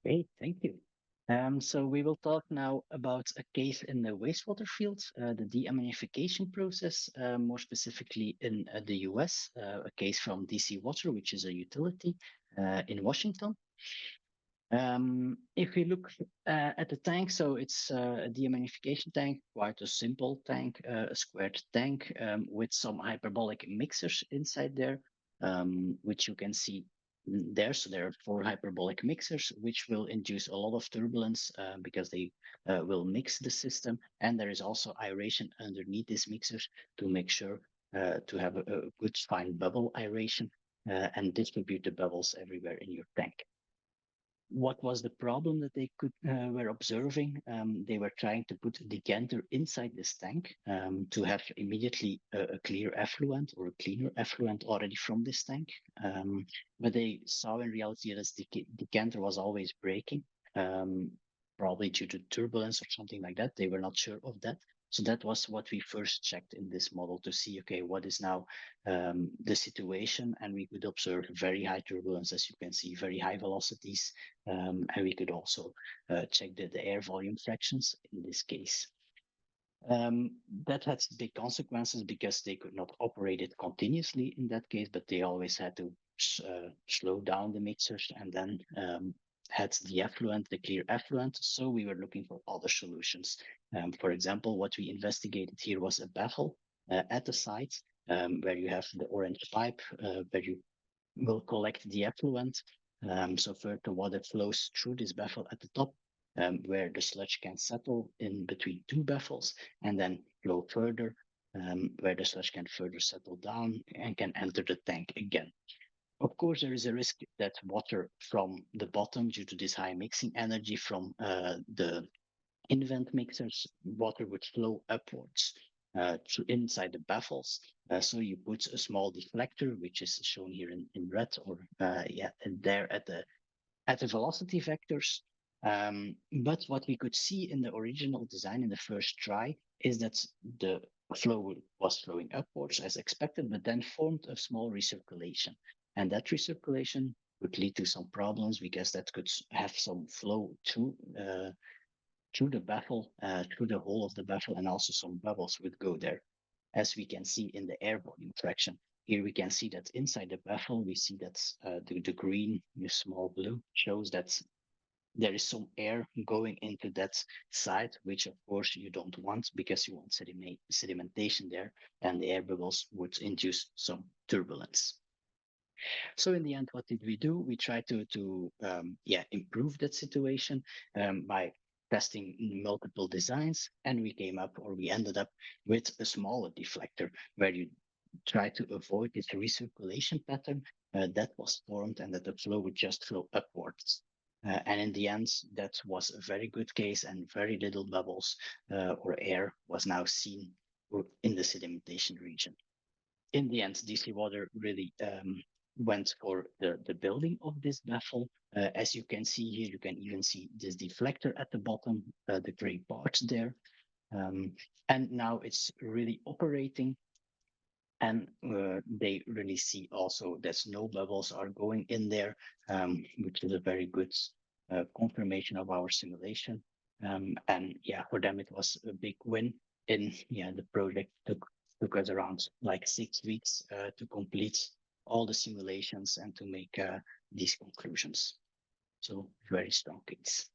Okay, thank you. So we will talk now about a case in the wastewater field, the deammonification process, more specifically in the US, a case from DC Water, which is a utility in Washington. If we look at the tank, so it's a deammonification tank, quite a simple tank, a squared tank with some hyperbolic mixers inside there, which you can see there. So there are four hyperbolic mixers, which will induce a lot of turbulence because they will mix the system. And there is also aeration underneath these mixers to make sure to have a good fine bubble aeration and distribute the bubbles everywhere in your tank. What was the problem that they were observing? They were trying to put a decanter inside this tank to have immediately a clear effluent or a cleaner effluent already from this tank. But they saw in reality that this decanter was always breaking, probably due to turbulence or something like that. They were not sure of that. So that was what we first checked in this model to see, okay, what is now the situation? And we could observe very high turbulence, as you can see, very high velocities. And we could also check the air volume fractions in this case. That had big consequences because they could not operate it continuously in that case, but they always had to slow down the mixers and then had the effluent, the clear effluent. So we were looking for other solutions. For example, what we investigated here was a baffle at the site where you have the orange pipe where you will collect the effluent. So further water flows through this baffle at the top, where the sludge can settle in between two baffles and then flow further, where the sludge can further settle down and can enter the tank again. Of course, there is a risk that water from the bottom, due to this high mixing energy from the invent mixers, water would flow upwards inside the baffles. So you put a small deflector, which is shown here in red, or there at the velocity vectors. But what we could see in the original design in the first try is that the flow was flowing upwards as expected, but then formed a small recirculation. And that recirculation would lead to some problems because that could have some flow through the baffle, through the whole of the baffle, and also some bubbles would go there, as we can see in the air volume fraction. Here we can see that inside the baffle, we see that the green, the small blue, shows that there is some air going into that side, which of course you don't want because you want sedimentation there, and the air bubbles would induce some turbulence. So in the end, what did we do? We tried to improve that situation by testing multiple designs, and we ended up with a smaller deflector where you try to avoid this recirculation pattern that was formed and that the flow would just flow upwards. And in the end, that was a very good case, and very little bubbles or air was now seen in the sedimentation region. In the end, DC Water really went for the building of this baffle. As you can see here, you can even see this deflector at the bottom, the gray parts there. And now it's really operating. And they really see also that no bubbles are going in there, which is a very good confirmation of our simulation. And yeah, for them, it was a big win. The project took us around like 6 weeks to complete all the simulations and to make these conclusions. So very strong case.